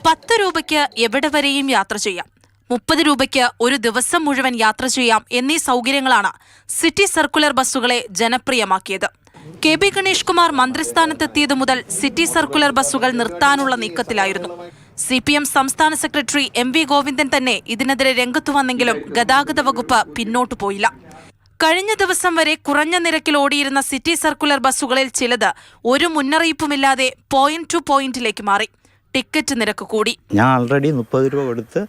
10 രൂപയ്ക്ക് എവിടെ വരെയും യാത്ര ചെയ്യാം, 30 രൂപയ്ക്ക് ഒരു ദിവസം മുഴുവൻ യാത്ര ചെയ്യാം എന്നീ സൗകര്യങ്ങളാണ് സിറ്റി സർക്കുലർ ബസ്സുകളെ ജനപ്രിയമാക്കിയത്. KB ഗണേഷ് കുമാർ മന്ത്രിസ്ഥാനത്തെത്തിയതു മുതൽ സിറ്റി സർക്കുലർ ബസ്സുകൾ നിർത്താനുള്ള നീക്കത്തിലായിരുന്നു. CPM സംസ്ഥാന സെക്രട്ടറി MV ഗോവിന്ദൻ തന്നെ ഇതിനെതിരെ രംഗത്തു വന്നെങ്കിലും ഗതാഗത വകുപ്പ് പിന്നോട്ടു പോയില്ല. കഴിഞ്ഞ ദിവസം വരെ കുറഞ്ഞ നിരക്കിൽ ഓടിയിരുന്ന സിറ്റി സർക്കുലർ ബസ്സുകളിൽ ചിലത് ഒരു മുന്നറിയിപ്പുമില്ലാതെ പോയിന്റ് ടു പോയിന്റിലേക്ക് മാറി. ടിക്കറ്റ് നിരക്ക് കൂടി. ഞാൻ ആൾറെഡി 30 രൂപ കൊടുത്ത്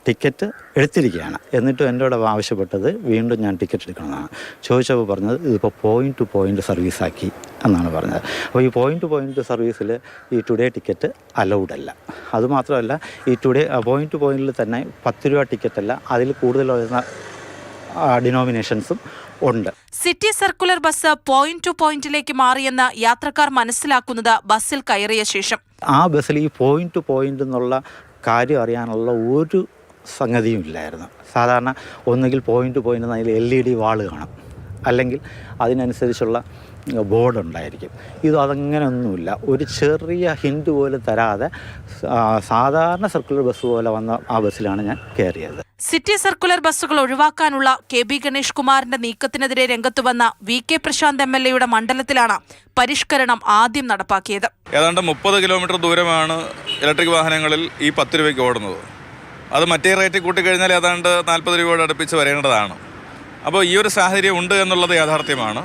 ടിക്കറ്റ് എടുത്തിരിക്കുകയാണ്. എന്നിട്ടും എന്നോട് ആവശ്യപ്പെട്ടത് വീണ്ടും ഞാൻ ടിക്കറ്റ് എടുക്കണമെന്നാണ്. ചോദിച്ചപ്പോൾ പറഞ്ഞത് ഇതിപ്പോൾ പോയിന്റ് ടു പോയിന്റ് സർവീസാക്കി എന്നാണ് പറഞ്ഞത്. അപ്പോൾ ഈ പോയിന്റ് ടു പോയിന്റ് സർവീസിൽ ഈ ടുഡേ ടിക്കറ്റ് അലൗഡ് അല്ല. അതുമാത്രമല്ല, ഈ ടുഡേ പോയിന്റ് ടു പോയിന്റിൽ തന്നെ 10 രൂപ ടിക്കറ്റല്ല, അതിൽ കൂടുതൽ വരുന്ന ഡിനോമിനേഷൻസും ഉണ്ട്. City circular bus point two പോയിന്റിലേക്ക് മാറിയെന്ന് യാത്രക്കാർ മനസ്സിലാക്കുന്നത് ബസ്സിൽ കയറിയ ശേഷം. ആ ബസ്സിൽ ഈ പോയിന്റ് ടു പോയിന്റ് എന്നുള്ള കാര്യം അറിയാനുള്ള ഒരു സംഗതിയും ഇല്ലായിരുന്നു. സാധാരണ ഒന്നുകിൽ പോയിന്റ് ടു പോയിന്റ് അതിൽ LED വാള് കാണും, അല്ലെങ്കിൽ അതിനനുസരിച്ചുള്ള ബോർഡ് ഉണ്ടായിരിക്കും. അതങ്ങനെയൊന്നുമില്ല. ഒരു ചെറിയ ഹിൻഡ് പോലും തരാതെ സാധാരണ സർക്കുലർ ബസ് പോലെ വന്ന ആ ബസ്സിലാണ് ഞാൻ കയറിയത്. സിറ്റി സർക്കുലർ ബസ്സുകൾ ഒഴിവാക്കാനുള്ള KB ഗണേഷ് കുമാറിന്റെ നീക്കത്തിനെതിരെ രംഗത്തുവന്ന VK പ്രശാന്ത് MLA മണ്ഡലത്തിലാണ് പരിഷ്കരണം ആദ്യം നടപ്പാക്കിയത്. ഏതാണ്ട് 30 കിലോമീറ്റർ ദൂരമാണ് ഇലക്ട്രിക് വാഹനങ്ങളിൽ ഈ 10 രൂപയ്ക്ക് ഓടുന്നത്. അത് മറ്റേ റേറ്റ് കൂട്ടിക്കഴിഞ്ഞാൽ ഏതാണ്ട് 40 രൂപയോട് അടുപ്പിച്ച് വരേണ്ടതാണ്. അപ്പോൾ ഈ ഒരു സാഹചര്യം ഉണ്ട് എന്നുള്ളത് യാഥാർത്ഥ്യമാണ്.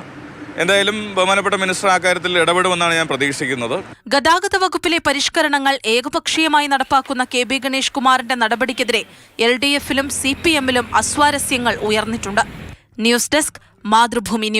എന്തായാലും ബഹുമാനപ്പെട്ട മിനിസ്റ്റർ അക്കാര്യത്തിൽ ഇടപെടുമെന്നാണ് ഞാൻ പ്രതീക്ഷിക്കുന്നത്. ഗതാഗത വകുപ്പിലെ പരിഷ്കരണങ്ങൾ ഏകപക്ഷീയമായി നടപ്പാക്കുന്ന KB ഗണേഷ് കുമാറിന്റെ നടപടിക്കെതിരെ LDF-ലും CPM-ലും അസ്വാരസ്യങ്ങൾ ഉയർന്നിട്ടുണ്ട്. News desk, Mathrubhumi news.